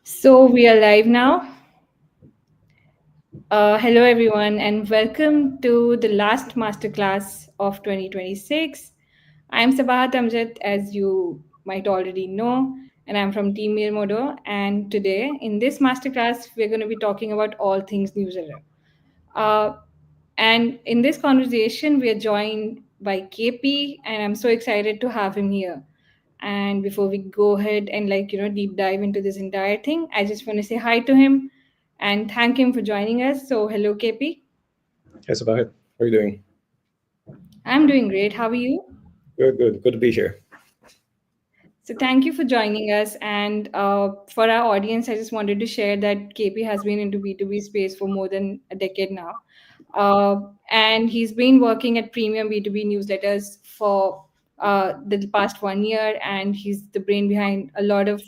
So we are live now. Hello, everyone, and welcome to the last masterclass of 2026. I'm Sabahat Amjad, as you might already know, and I'm from Team Mirmodo. And today, in this masterclass, we're going to be talking about all things newsletter. Uh, and in this conversation, we are joined by KP, and I'm so excited to have him here. And before we go ahead and deep dive into this entire thing, I just want to say hi to him and thank him for joining us. So hello, KP. Hey, Sabahit. How are you doing? I'm doing great. How are you? Good, good. Good to be here. So thank you for joining us. And for our audience, I just wanted to share that KP has been into B2B space for more than a decade now. And he's been working at premium B2B newsletters for the past 1 year. And he's the brain behind a lot of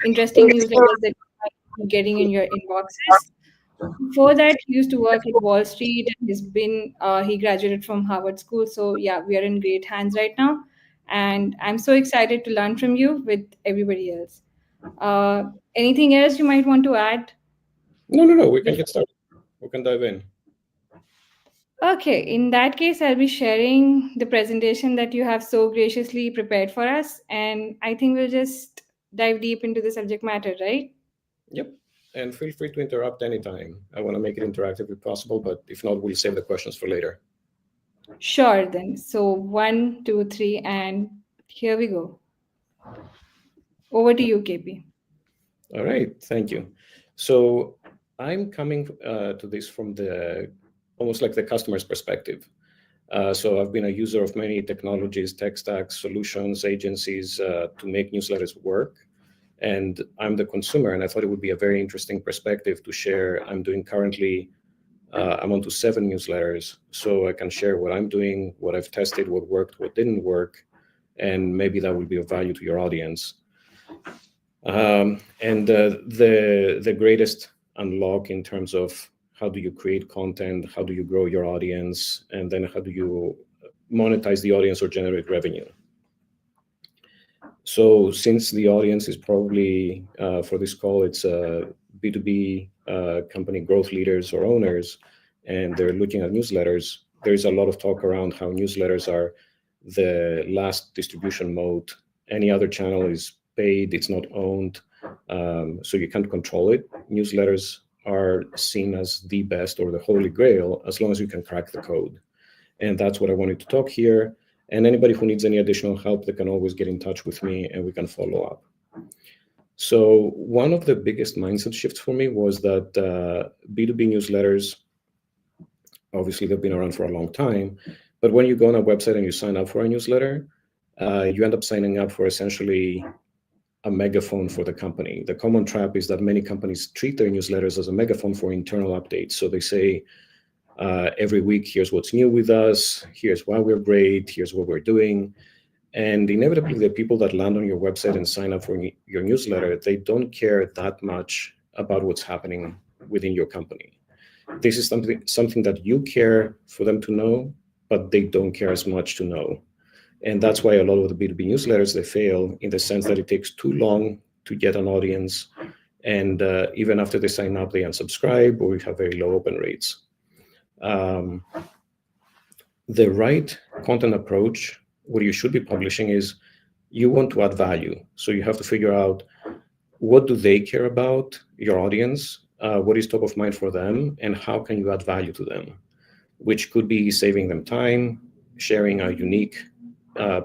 interesting newsletters that you're getting in your inboxes. Before that, he used to work at Wall Street and he graduated from Harvard School. So yeah, we are in great hands right now. And I'm so excited to learn from you with everybody else. Uh, Anything else you might want to add No. We can before? get started. We can dive in. Okay, in that case, I'll be sharing the presentation that you have so graciously prepared for us. And I think we'll just dive deep into the subject matter, right? Yep. And feel free to interrupt anytime. I want to make it interactive if possible, but if not, we'll save the questions for later. Sure, then. So, one, two, three, and here we go. Over to you, KP. All right. Thank you. So I'm coming to this from the almost like the customer's perspective. So I've been a user of many technologies, tech stacks, solutions, agencies to make newsletters work. And I'm the consumer, and I thought it would be a very interesting perspective to share. I'm onto 7 newsletters, so I can share what I'm doing, what I've tested, what worked, what didn't work, and maybe that will be of value to your audience. And the greatest unlock in terms of how do you create content, how do you grow your audience, and then how do you monetize the audience or generate revenue. So since the audience is probably for this call, it's B2B company growth leaders or owners, and they're looking at newsletters, there's a lot of talk around how newsletters are the last distribution mode. Any other channel is paid, it's not owned, so you can't control it. Newsletters are seen as the best or the holy grail as long as you can crack the code. And that's what I wanted to talk here. And anybody who needs any additional help, they can always get in touch with me and we can follow up. So one of the biggest mindset shifts for me was that B2B newsletters, obviously they've been around for a long time, but when you go on a website and you sign up for a newsletter, you end up signing up for essentially a megaphone for the company. The common trap is that many companies treat their newsletters as a megaphone for internal updates. So they say, every week, here's what's new with us, here's why we're great, here's what we're doing. And inevitably, the people that land on your website and sign up for your newsletter, they don't care that much about what's happening within your company. This is something that you care for them to know, but they don't care as much to know. And that's why a lot of the B2B newsletters, they fail in the sense that it takes too long to get an audience. And even after they sign up, they unsubscribe or we have very low open rates. The right content approach, what you should be publishing is you want to add value. So you have to figure out what do they care about, your audience, what is top of mind for them, and how can you add value to them, which could be saving them time, sharing a unique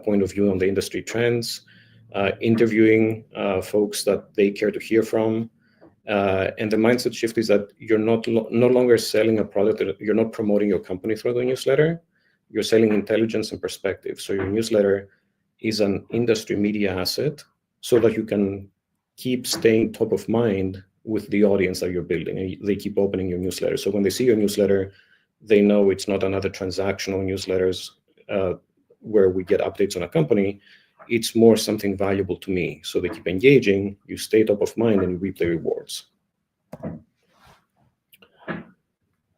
point of view on the industry trends, interviewing folks that they care to hear from. And the mindset shift is that you're no longer selling a product, you're not promoting your company through the newsletter, you're selling intelligence and perspective. So your newsletter is an industry media asset so that you can keep staying top of mind with the audience that you're building. And they keep opening your newsletter. So when they see your newsletter, they know it's not another transactional newsletters where we get updates on a company. It's more something valuable to me. So they keep engaging, you stay top of mind, and you reap the rewards.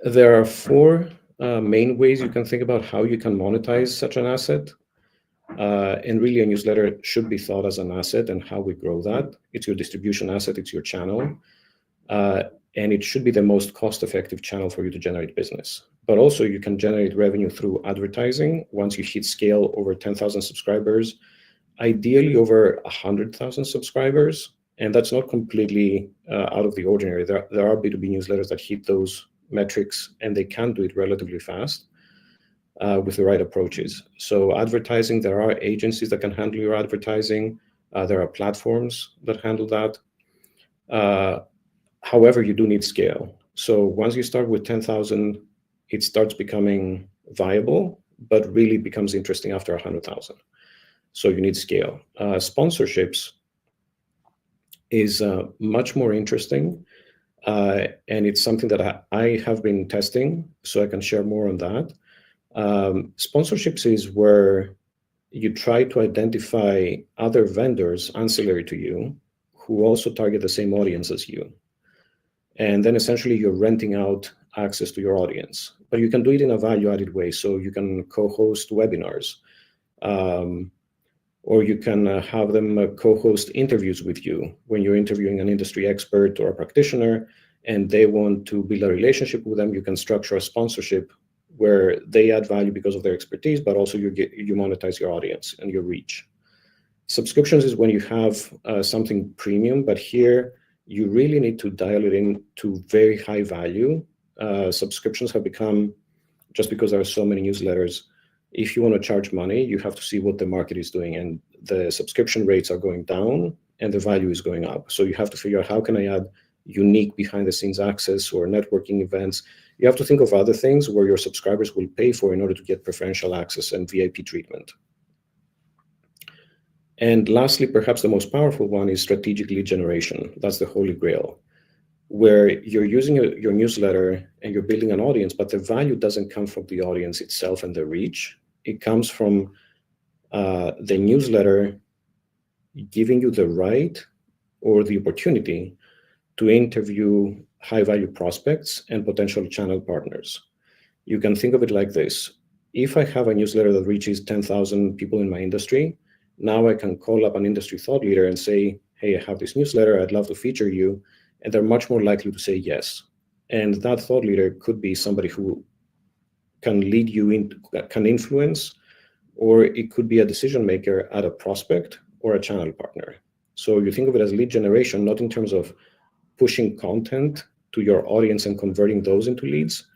There are 4 main ways you can think about how you can monetize such an asset. And really, a newsletter should be thought as an asset, and how we grow that. It's your distribution asset, it's your channel. Uh, and it should be the most cost-effective channel for you to generate business. But also, you can generate revenue through advertising once you hit scale over 10,000 subscribers, ideally over 100,000 subscribers. And that's not completely out of the ordinary. There are B2B newsletters that hit those metrics, and they can do it relatively fast with the right approaches. So advertising, there are agencies that can handle your advertising. There are platforms that handle that. However, you do need scale. So once you start with 10,000, it starts becoming viable, but really becomes interesting after 100,000. So you need scale. Sponsorships is much more interesting. And it's something that I have been testing, so I can share more on that. Sponsorships is where you try to identify other vendors ancillary to you who also target the same audience as you. And then essentially you're renting out access to your audience. But you can do it in a value-added way. So you can co-host webinars, or you can have them co-host interviews with you when you're interviewing an industry expert or a practitioner, and they want to build a relationship with them. You can structure a sponsorship where they add value because of their expertise, but also you monetize your audience and your reach. Subscriptions is when you have something premium, but here you really need to dial it in to very high value. Subscriptions have become, just because there are so many newsletters, if you want to charge money, you have to see what the market is doing, and the subscription rates are going down and the value is going up. So you have to figure out, how can I add unique behind the scenes access or networking events? You have to think of other things where your subscribers will pay for in order to get preferential access and VIP treatment. And lastly, perhaps the most powerful one is strategic lead generation. That's the holy grail, where you're using your newsletter and you're building an audience, but the value doesn't come from the audience itself and the reach. It comes from the newsletter giving you the right or the opportunity to interview high-value prospects and potential channel partners. You can think of it like this. If I have a newsletter that reaches 10,000 people in my industry, now I can call up an industry thought leader and say, hey, I have this newsletter, I'd love to feature you. And they're much more likely to say yes. And that thought leader could be somebody who can lead you into, can influence, or it could be a decision maker at a prospect or a channel partner. So you think of it as lead generation, not in terms of pushing content to your audience and converting those into leads,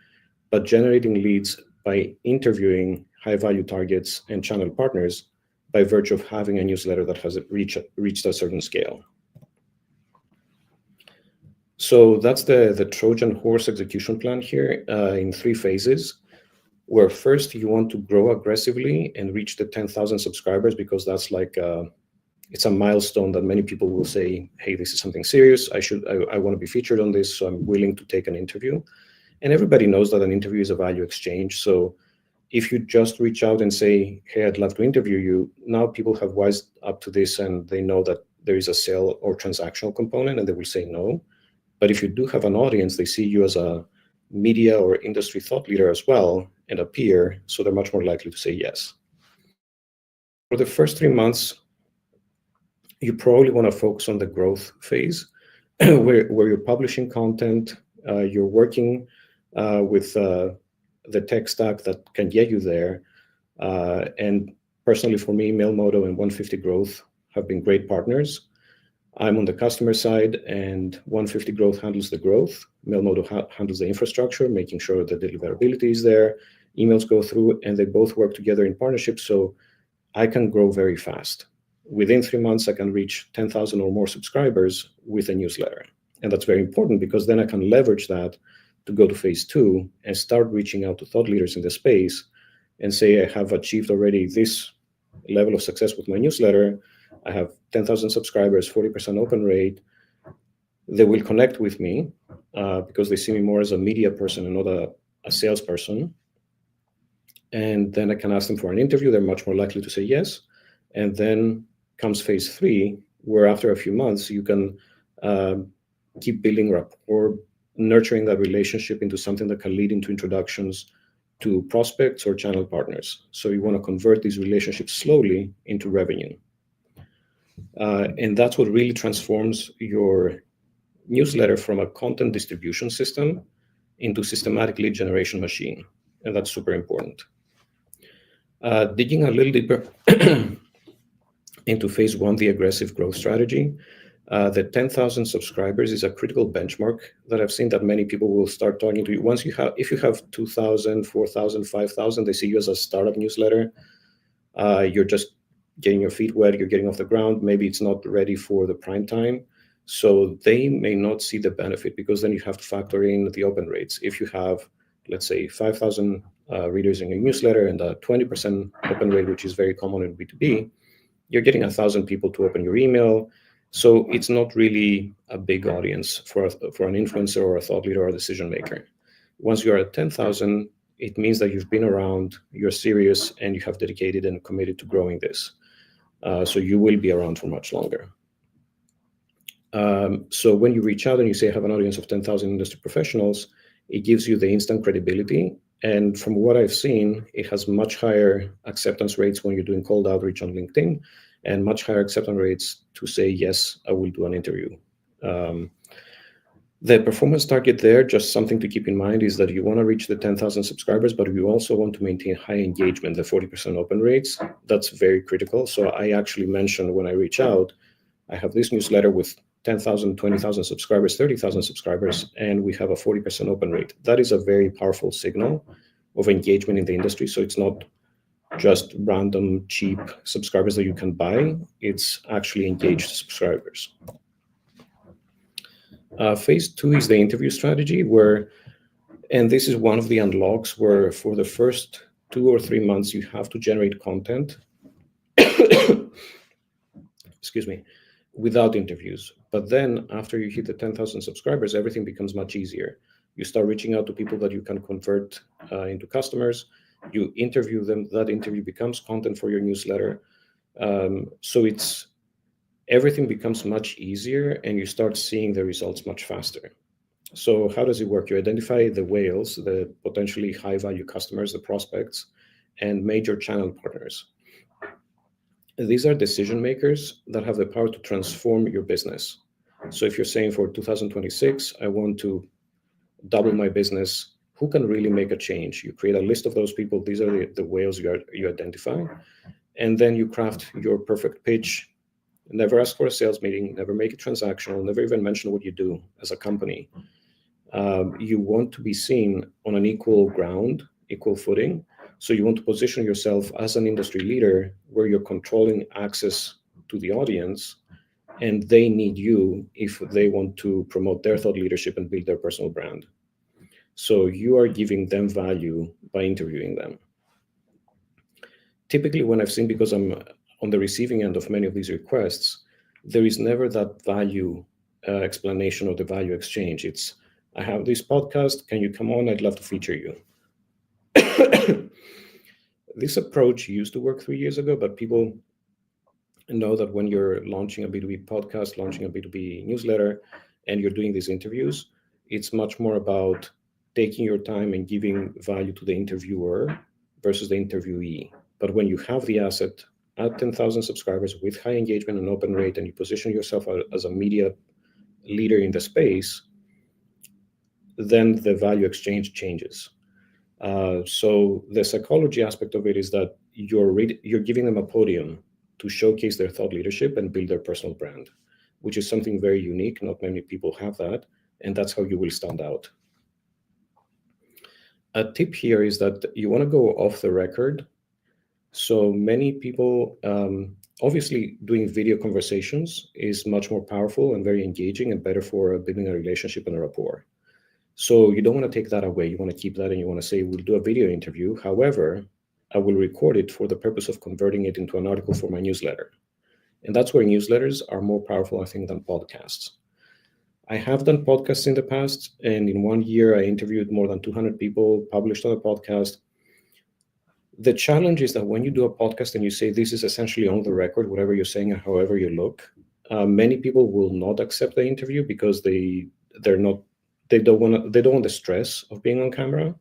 but generating leads by interviewing high value targets and channel partners by virtue of having a newsletter that has reached a certain scale. So that's the Trojan horse execution plan here in 3 phases, where first you want to grow aggressively and reach the 10,000 subscribers, because that's like it's a milestone that many people will say, hey, this is something serious. I want to be featured on this, so I'm willing to take an interview. And everybody knows that an interview is a value exchange. So if you just reach out and say, hey, I'd love to interview you, now people have wised up to this and they know that there is a sale or transactional component, and they will say no. But if you do have an audience, they see you as a media or industry thought leader as well and a peer, so they're much more likely to say yes. For the first 3 months, you probably want to focus on the growth phase, where you're publishing content, you're working with the tech stack that can get you there. And personally, for me, Mailmodo and 150 Growth have been great partners. I'm on the customer side, and 150 Growth handles the growth. Mailmodo handles the infrastructure, making sure that the deliverability is there, emails go through, and they both work together in partnership, so I can grow very fast. Within 3 months, I can reach 10,000 or more subscribers with a newsletter. And that's very important, because then I can leverage that to go to phase 2 and start reaching out to thought leaders in the space and say, I have achieved already this level of success with my newsletter. I have 10,000 subscribers, 40% open rate. They will connect with me because they see me more as a media person and not a salesperson. And then I can ask them for an interview. They're much more likely to say yes. And then comes phase 3, where after a few months, you can keep building rapport, nurturing that relationship into something that can lead into introductions to prospects or channel partners. So you want to convert these relationships slowly into revenue. And that's what really transforms your newsletter from a content distribution system into systematic lead generation machine. And that's super important. Digging a little deeper into phase one, the aggressive growth strategy, the 10,000 subscribers is a critical benchmark that I've seen that many people will start talking to you. Once you have, if you have 2,000, 4,000, 5,000, they see you as a startup newsletter. You're just getting your feet wet, you're getting off the ground. Maybe it's not ready for the prime time. So they may not see the benefit because then you have to factor in the open rates. If you have, let's say, 5,000 readers in your newsletter and a 20% open rate, which is very common in B2B, you're getting 1,000 people to open your email. So it's not really a big audience for an influencer or a thought leader or a decision maker. Once you're at 10,000, it means that you've been around, you're serious, and you have dedicated and committed to growing this. So you will be around for much longer. So when you reach out and you say, I have an audience of 10,000 industry professionals, it gives you the instant credibility. And from what I've seen, it has much higher acceptance rates when you're doing cold outreach on LinkedIn, and much higher acceptance rates to say, yes, I will do an interview. The performance target there, just something to keep in mind, is that you want to reach the 10,000 subscribers, but you also want to maintain high engagement, the 40% open rates. That's very critical. So I actually mentioned when I reach out, I have this newsletter with 10,000, 20,000 subscribers, 30,000 subscribers, and we have a 40% open rate. That is a very powerful signal of engagement in the industry. So it's not just random cheap subscribers that you can buy. It's actually engaged subscribers. Phase two is the interview strategy, where, and this is one of the unlocks, where for the first 2 or 3 months, you have to generate content, excuse me, without interviews. But then after you hit the 10,000 subscribers, everything becomes much easier. You start reaching out to people that you can convert into customers. You interview them. That interview becomes content for your newsletter. So everything becomes much easier, and you start seeing the results much faster. So how does it work? You identify the whales, the potentially high-value customers, the prospects, and major channel partners. These are decision makers that have the power to transform your business. So if you're saying for 2026, I want to double my business, who can really make a change? You create a list of those people. These are the whales you identify. And then you craft your perfect pitch. Never ask for a sales meeting, never make it transactional, never even mention what you do as a company. You want to be seen on an equal ground, equal footing. So you want to position yourself as an industry leader where you're controlling access to the audience, and they need you if they want to promote their thought leadership and build their personal brand. So you are giving them value by interviewing them. Typically, when I've seen, because I'm on the receiving end of many of these requests, there is never that value explanation or the value exchange. It's, I have this podcast, can you come on? I'd love to feature you. This approach used to work 3 years ago, but people know that when you're launching a B2B podcast, launching a B2B newsletter, and you're doing these interviews, it's much more about taking your time and giving value to the interviewer versus the interviewee. But when you have the asset at 10,000 subscribers with high engagement and open rate, and you position yourself as a media leader in the space, then the value exchange changes. So the psychology aspect of it is that you're giving them a podium to showcase their thought leadership and build their personal brand, which is something very unique. Not many people have that, and that's how you will stand out. A tip here is that you want to go off the record. So many people, obviously doing video conversations is much more powerful and very engaging and better for building a relationship and a rapport. So you don't want to take that away. You want to keep that, and you want to say, we'll do a video interview. However, I will record it for the purpose of converting it into an article for my newsletter. And that's where newsletters are more powerful, I think, than podcasts. I have done podcasts in the past, and in 1 year, I interviewed more than 200 people, published on a podcast. The challenge is that when you do a podcast and you say this is essentially on the record, whatever you're saying and however you look, many people will not accept the interview because they don't want the stress of being on camera.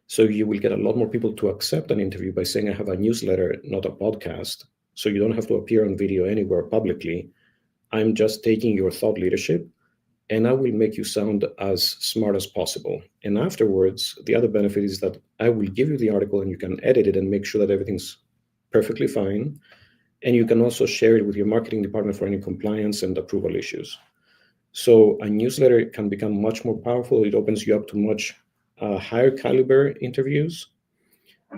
So you will get a lot more people to accept an interview by saying, I have a newsletter, not a podcast. So you don't have to appear on video anywhere publicly. I'm just taking your thought leadership and I will make you sound as smart as possible. And afterwards, the other benefit is that I will give you the article and you can edit it and make sure that everything's perfectly fine. And you can also share it with your marketing department for any compliance and approval issues. So a newsletter can become much more powerful. It opens you up to much higher caliber interviews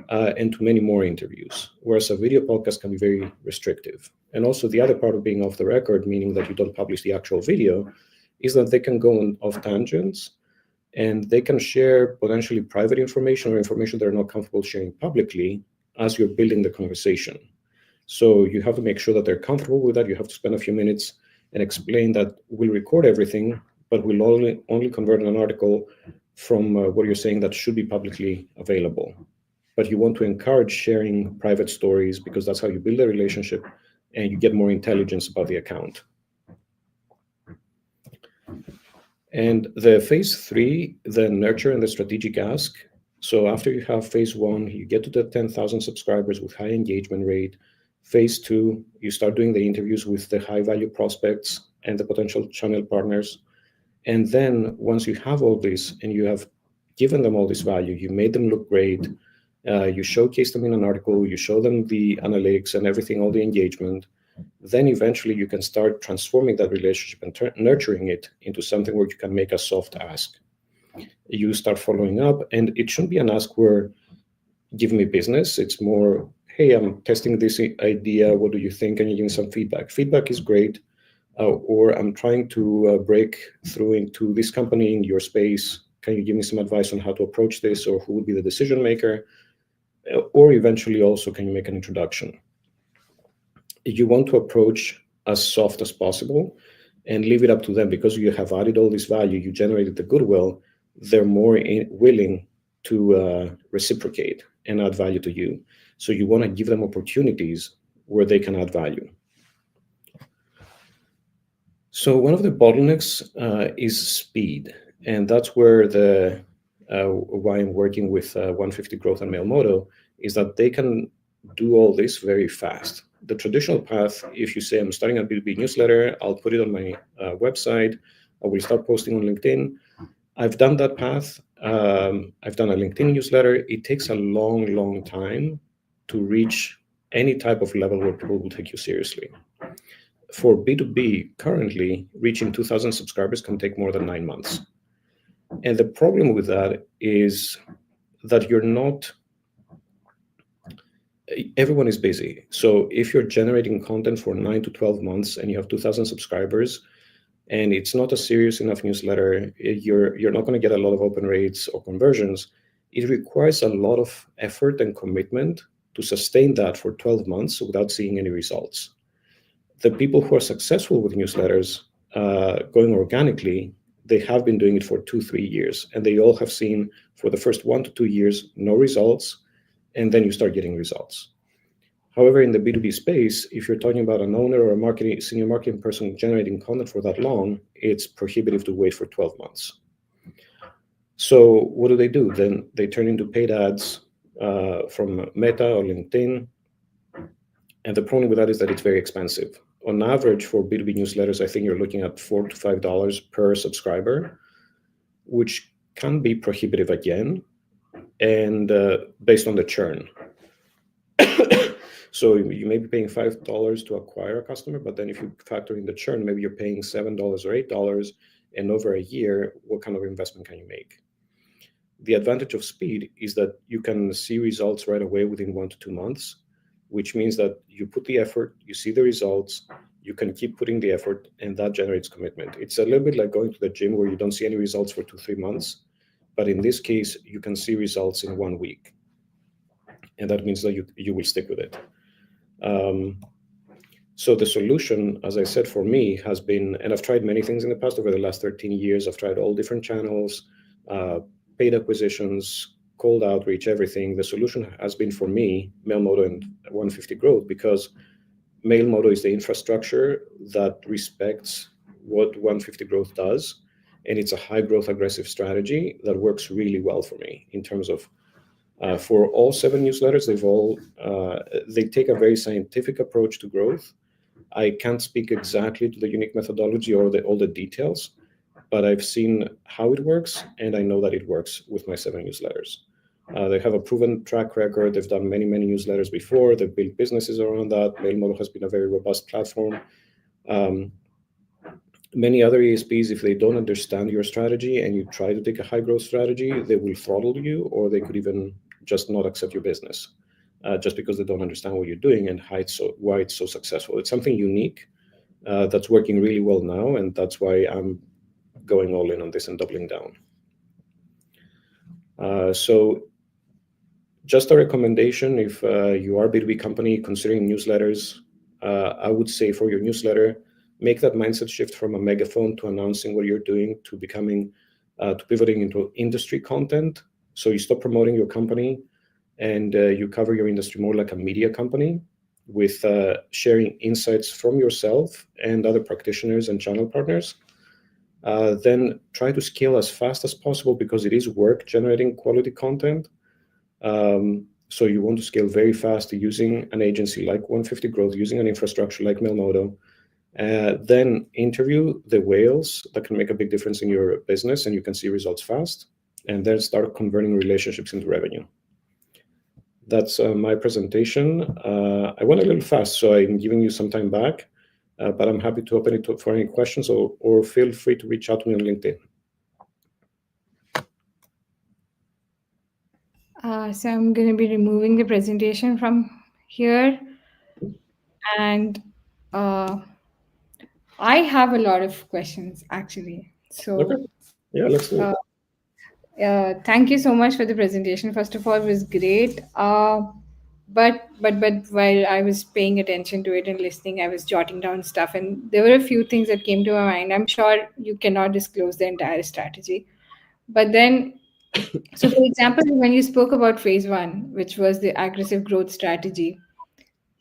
and to many more interviews, whereas a video podcast can be very restrictive. And also, the other part of being off the record, meaning that you don't publish the actual video, is that they can go on off tangents and they can share potentially private information or information they're not comfortable sharing publicly as you're building the conversation. So you have to make sure that they're comfortable with that. You have to spend a few minutes and explain that we'll record everything, but we'll only convert an article from what you're saying that should be publicly available. But you want to encourage sharing private stories because that's how you build a relationship and you get more intelligence about the account. And the phase 3, the nurture and the strategic ask. So after you have phase 1, you get to the 10,000 subscribers with high engagement rate. Phase 2, you start doing the interviews with the high value prospects and the potential channel partners. And then once you have all this and you have given them all this value, you made them look great, you showcase them in an article, you show them the analytics and everything, all the engagement, then eventually you can start transforming that relationship and nurturing it into something where you can make a soft ask. You start following up, and it shouldn't be an ask where give me business. It's more, hey, I'm testing this idea. What do you think? Can you give me some feedback? Feedback is great. Or I'm trying to break through into this company in your space. Can you give me some advice on how to approach this, or who would be the decision maker? Or eventually also, can you make an introduction? You want to approach as soft as possible and leave it up to them, because you have added all this value, you generated the goodwill, they're more willing to reciprocate and add value to you. So you want to give them opportunities where they can add value. So one of the bottlenecks is speed, and that's where why I'm working with 150 Growth and Mailmodo is that they can do all this very fast. The traditional path, if you say I'm starting a B2B newsletter, I'll put it on my website, I will start posting on LinkedIn. I've done that path. I've done a LinkedIn newsletter. It takes a long, long time to reach any type of level where people will take you seriously. For B2B, currently, reaching 2,000 subscribers can take more than 9 months. And the problem with that is that everyone is busy. So if you're generating content for 9 to 12 months and you have 2,000 subscribers, and it's not a serious enough newsletter, you're not going to get a lot of open rates or conversions. It requires a lot of effort and commitment to sustain that for 12 months without seeing any results. The people who are successful with newsletters going organically, they have been doing it for 2-3 years, and they all have seen for the first 1 to 2 years no results, and then you start getting results. However, in the B2B space, if you're talking about an owner or a senior marketing person generating content for that long, it's prohibitive to wait for 12 months. So what do? Then they turn into paid ads from Meta or LinkedIn. And the problem with that is that it's very expensive. On average, for B2B newsletters, I think you're looking at $4 to $5 per subscriber, which can be prohibitive again, and based on the churn. So you may be paying $5 to acquire a customer, but then if you factor in the churn, maybe you're paying $7 or $8, and over a year, what kind of investment can you make? The advantage of speed is that you can see results right away within 1 to 2 months, which means that you put the effort, you see the results, you can keep putting the effort, and that generates commitment. It's a little bit like going to the gym where you don't see any results for 2-3 months, but in this case, you can see results in 1 week. And that means that you will stick with it. So the solution, as I said, for me has been, and I've tried many things in the past over the last 13 years, I've tried all different channels, paid acquisitions, cold outreach, everything. The solution has been for me, Mailmodo and 150 Growth, because Mailmodo is the infrastructure that respects what 150 Growth does. And it's a high growth, aggressive strategy that works really well for me in terms of For all seven newsletters, they take a very scientific approach to growth. I can't speak exactly to the unique methodology or all the details, but I've seen how it works, and I know that it works with my seven newsletters. They have a proven track record. They've done many, many newsletters before. They've built businesses around that. Mailmodo has been a very robust platform. Um, Many other ESPs, if they don't understand your strategy and you try to take a high growth strategy, they will throttle you, or they could even just not accept your business, just because they don't understand what you're doing and why it's so successful. It's something unique that's working really well now, and that's why I'm going all in on this and doubling down. So just a recommendation, if you are a B2B company considering newsletters, I would say for your newsletter, make that mindset shift from a megaphone to announcing what you're doing to to pivoting into industry content. So you stop promoting your company and you cover your industry more like a media company with sharing insights from yourself and other practitioners and channel partners. Then try to scale as fast as possible because it is work generating quality content. So you want to scale very fast using an agency like 150 Growth, using an infrastructure like Mailmodo. Then interview the whales that can make a big difference in your business and you can see results fast. And then start converting relationships into revenue. That's my presentation. I went a little fast, so I'm giving you some time back, but I'm happy to open it for any questions, or feel free to reach out to me on LinkedIn. So I'm going to be removing the presentation from here, and uh, I have a lot of questions actually. Okay. So Yeah, let's do it. uh, thank you so much for the presentation. First of all, it was great. But while I was paying attention to it and listening, I was jotting down stuff, and there were a few things that came to my mind. I'm sure you cannot disclose the entire strategy, but then, so for example, when you spoke about phase one, which was the aggressive growth strategy,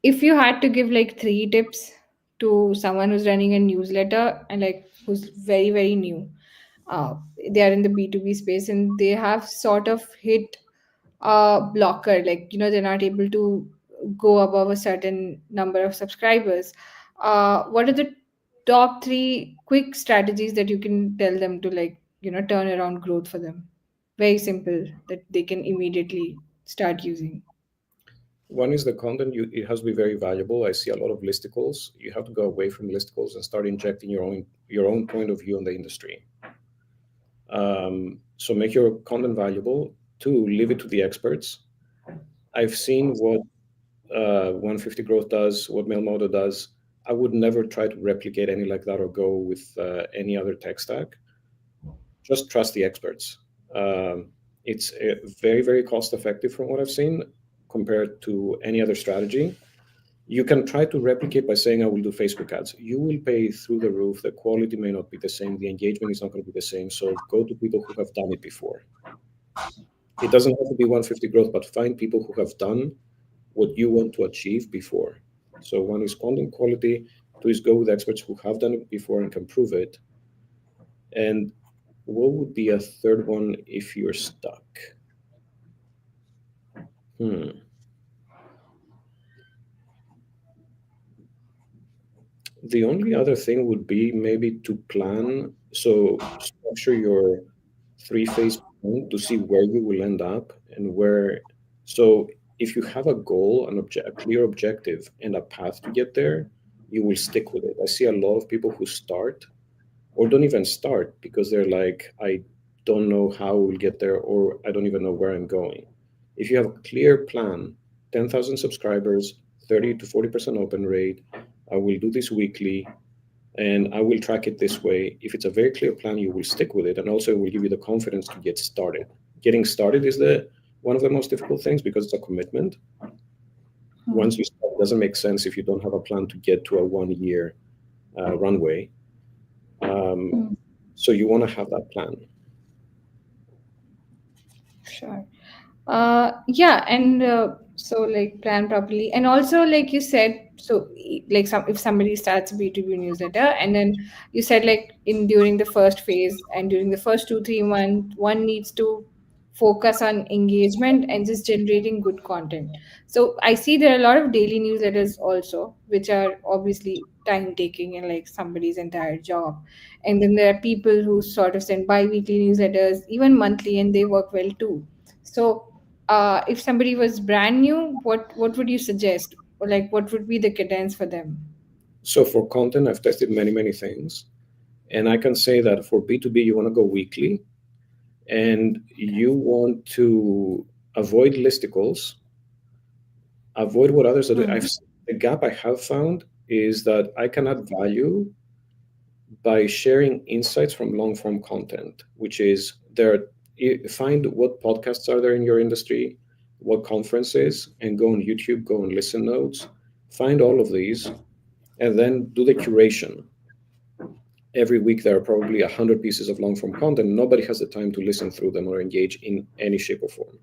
if you had to give like three tips to someone who's running a newsletter and like who's very new, uh, they are in the B2B space and they have sort of hit a blocker, like they're not able to go above a certain number of subscribers, what are the top three quick strategies that you can tell them to, like, turn around growth for them? Very simple, that they can immediately start using. One is the content. It has to be very valuable. I see a lot of listicles. You have to go away from listicles and start injecting your own point of view on the industry. So make your content valuable. Two, leave it to the experts. I've seen what 150 Growth does, what Mailmodo does. I would never try to replicate any like that or go with any other tech stack. Just trust the experts. It's very, very cost effective from what I've seen compared to any other strategy. You can try to replicate by saying, I will do Facebook ads. You will pay through the roof. The quality may not be the same. The engagement is not going to be the same. So go to people who have done it before. It doesn't have to be 150 Growth, but find people who have done what you want to achieve before. So one is content quality. Two is go with experts who have done it before and can prove it. And what would be a third one if you're stuck? The only other thing would be maybe to plan. So structure your three-phase plan to see where you will end up and where. So if you have a goal, a clear objective, and a path to get there, you will stick with it. I see a lot of people who start or don't even start because they're like, I don't know how we'll get there, or I don't even know where I'm going. If you have a clear plan, 10,000 subscribers, 30 to 40% open rate, I will do this weekly and I will track it this way. If it's a very clear plan, you will stick with it. And also it will give you the confidence to get started. Getting started is one of the most difficult things because it's a commitment. Once you start, it doesn't make sense if you don't have a plan to get to a 1 year runway. So you want to have that plan. Sure. Yeah, and so like plan properly, and also like you said, so like if somebody starts a B2B newsletter, and then you said like in during the first phase and during the first 2 3 months, one needs to focus on engagement and just generating good content. So I see there are a lot of daily newsletters also, which are obviously time taking and like somebody's entire job. And then there are people who sort of send bi-weekly newsletters, even monthly, and they work well too. So if somebody was brand new, what would you suggest? Or like what would be the cadence for them? So for content, I've tested many things. And I can say that for B2B, you want to go weekly and you want to avoid listicles, avoid what others are doing. Mm-hmm. The gap I have found is that I can add value by sharing insights from long form content, which is find what podcasts are there in your industry, what conferences, and go on YouTube, go on listen notes, find all of these, and then do the curation. Every week there are probably 100 pieces of long form content. Nobody has the time to listen through them or engage in any shape or form.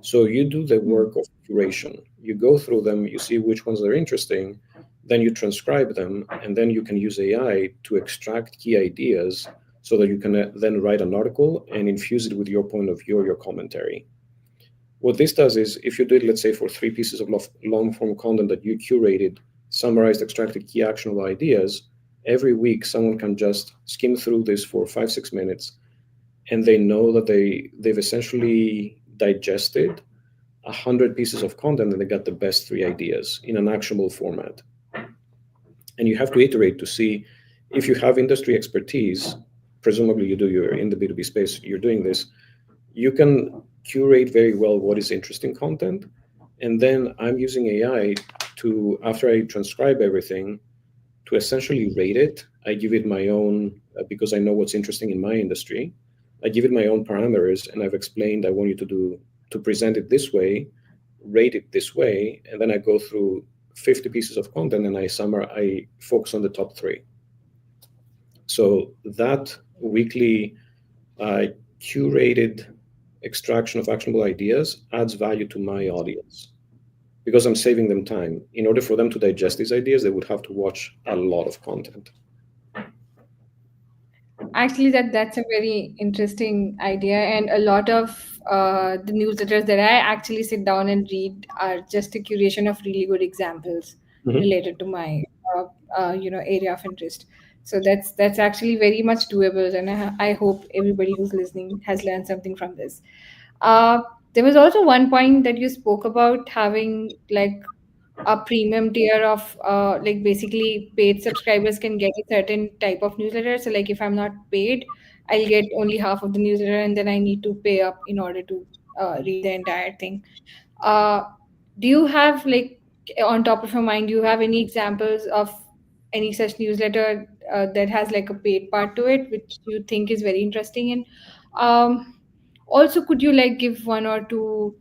So you do the work of curation. You go through them, you see which ones are interesting, then you transcribe them, and then you can use AI to extract key ideas so that you can then write an article and infuse it with your point of view or your commentary. What this does is, if you do it, let's say, for 3 pieces of long form content that you curated, summarized, extracted key actionable ideas, every week someone can just skim through this for 5, 6 minutes, and they know that they've essentially digested 100 pieces of content and they got the best 3 ideas in an actionable format. And you have to iterate to see if you have industry expertise. Presumably, you do. You're in the B2B space. You're doing this. You can curate very well what is interesting content, and then I'm using AI to, after I transcribe everything, to essentially rate it. I give it my own, because I know what's interesting in my industry. I give it my own parameters, and I've explained I want you to present it this way, rate it this way, and then I go through 50 pieces of content and I focus on the top three. So that weekly uh, curated extraction of actionable ideas adds value to my audience because I'm saving them time. In order for them to digest these ideas, they would have to watch a lot of content. Actually, that's a very interesting idea, and a lot of the newsletters that I actually sit down and read are just a curation of really good examples Mhm. related to my area of interest. So that's actually very much doable, and I hope everybody who's listening has learned something from this. Uh, there was also one point that you spoke about having like a premium tier of like basically paid subscribers can get a certain type of newsletter. So like if I'm not paid, I'll get only half of the newsletter and then I need to pay up in order to read the entire thing. Uh, do you have like on top of your mind, do you have any examples of any such newsletter that has like a paid part to it, which you think is very interesting? And also, could you like give one or two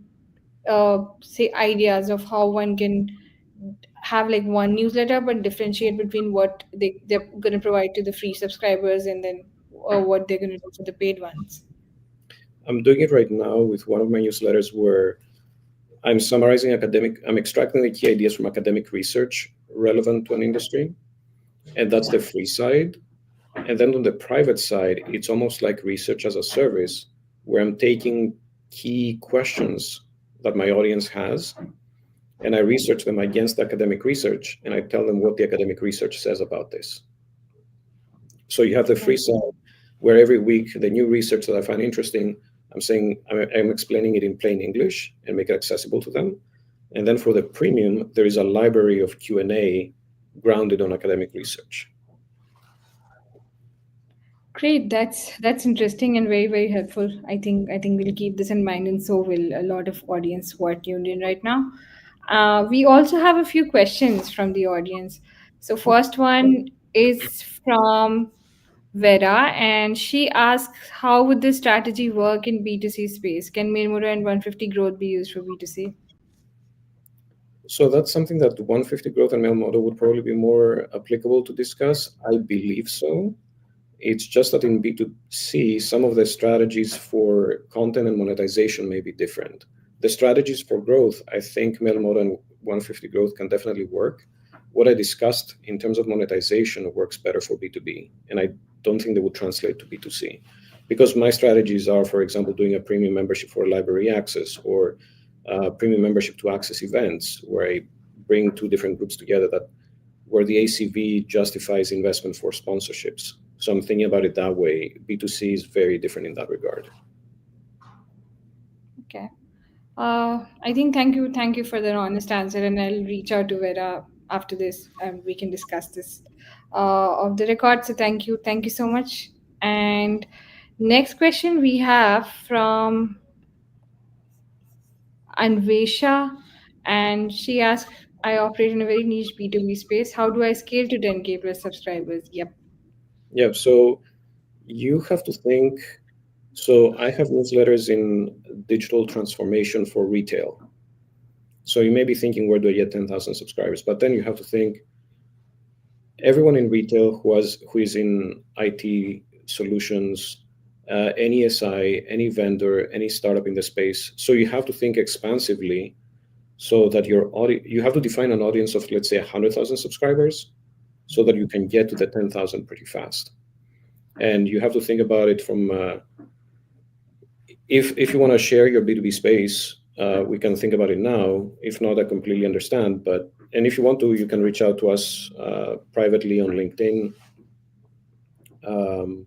say ideas of how one can have like one newsletter but differentiate between what they're going to provide to the free subscribers and then what they're going to do for the paid ones? I'm doing it right now with one of my newsletters where I'm extracting the key ideas from academic research relevant to an industry, and that's the free side. And then on the private side, it's almost like research as a service, where I'm taking key questions that my audience has and I research them against academic research and I tell them what the academic research says about this. So you have the free Right. side where every week the new research that I find interesting, I'm explaining it in plain English and make it accessible to them. And then for the premium, there is a library of Q&A grounded on academic research. Great, that's interesting and very very helpful. I think we'll keep this in mind, and so will a lot of audience who are tuned in right now. We also have a few questions from the audience. So first one is from Vera, and she asks, "How would this strategy work in B2C space? Can Mirmura and 150 growth be used for B2C?" So that's something that 150 growth and mail model would probably be more applicable to discuss. I believe so. It's just that in B2C, some of the strategies for content and monetization may be different. The strategies for growth, I think mail model and 150 growth can definitely work. What I discussed in terms of monetization works better for B2B, and I don't think they would translate to B2C. because my strategies are, for example, doing a premium membership for library access, or premium membership to access events, where I bring two different groups together, that where the ACV justifies investment for sponsorships. So I'm thinking about it that way. B2C is very different in that regard. Okay. I think thank you for the honest answer, and I'll reach out to Vera after this, and we can discuss this of the record. So thank you so much. And next question we have from Anvesha, and she asks, "I operate in a very niche B2B space. How do I scale to 10K plus subscribers?" Yep. Yeah, so you have to think. So I have newsletters in digital transformation for retail. So you may be thinking, where do I get 10,000 subscribers? But then you have to think, everyone in retail who is in IT solutions, any SI, any vendor, any startup in the space. So you have to think expansively, so that you have to define an audience of, let's say, 100,000 subscribers, so that you can get to the 10,000 pretty fast. And you have to think about it from, if you want to share your B2B space, we can think about it now. If not, I completely understand. But and if you want to, you can reach out to us privately on LinkedIn. Um,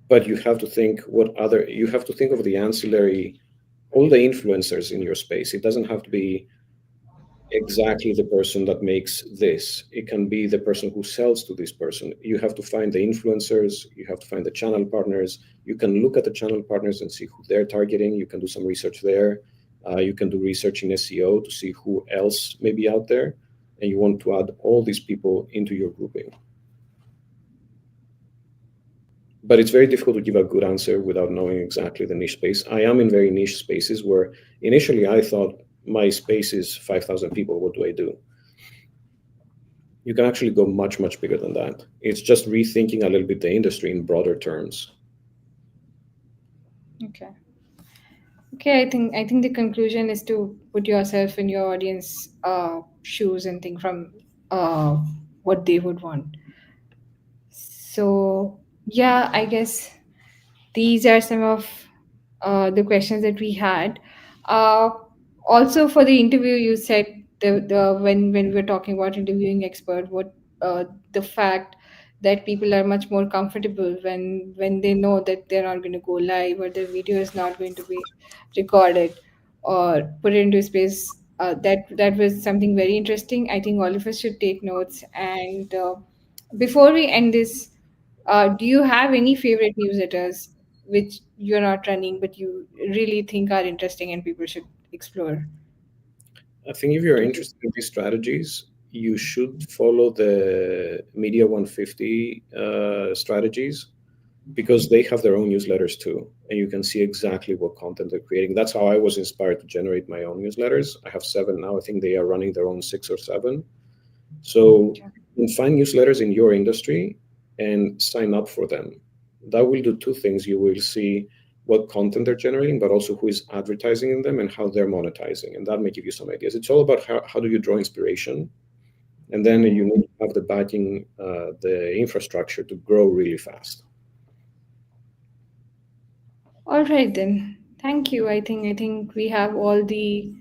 but you have to think of the ancillary, all the influencers in your space. It doesn't have to be exactly the person that makes this. It can be the person who sells to this person. You have to find the influencers, you have to find the channel partners. You can look at the channel partners and see who they're targeting. You can do some research there. You can do research in SEO to see who else may be out there, and you want to add all these people into your grouping. But it's very difficult to give a good answer without knowing exactly the niche space. I am in very niche spaces where initially I thought my space is 5,000 people. What do I do? You can actually go much, much bigger than that. It's just rethinking a little bit the industry in broader terms. Okay. Okay, I think the conclusion is to put yourself in your audience shoes and think from uh what they would want. So yeah, I guess these are some of the questions that we had. Uh, Also, for the interview, you said the when we were talking about interviewing expert, what the fact that people are much more comfortable when they know that they're not going to go live, or the video is not going to be recorded or put into space. That was something very interesting. I think all of us should take notes. And before we end this, do you have any favorite newsletters which you're not running but you really think are interesting and people should explore? I think if you're Do you? interested in these strategies, you should follow the Media 150 strategies, because they have their own newsletters too, and you can see exactly what content they're creating. That's how I was inspired to generate my own newsletters. I have 7 now. I think they are running their own 6 or 7. So Okay. you can find newsletters in your industry and sign up for them. That will do two things. You will see what content they're generating, but also who is advertising in them and how they're monetizing. And that may give you some ideas. It's all about how do you draw inspiration. And then you need to have the backing, the infrastructure to grow really fast. All right then. Thank you. I think we have all the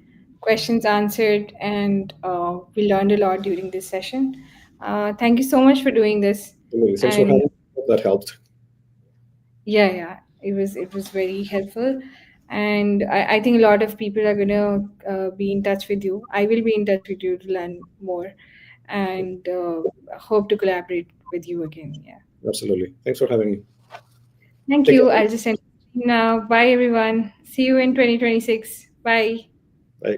questions answered, and we learned a lot during this session. Thank you so much for doing this. Really, thanks for And having me. Hope that helped. yeah, it was very helpful. And I think a lot of people are gonna be in touch with you. I will be in touch with you to learn more, and hope to collaborate with you again. Yeah. Absolutely. Thanks for having me. Thank Take you. care. I'll just end now. Bye everyone. See you in 2026. Bye. Bye.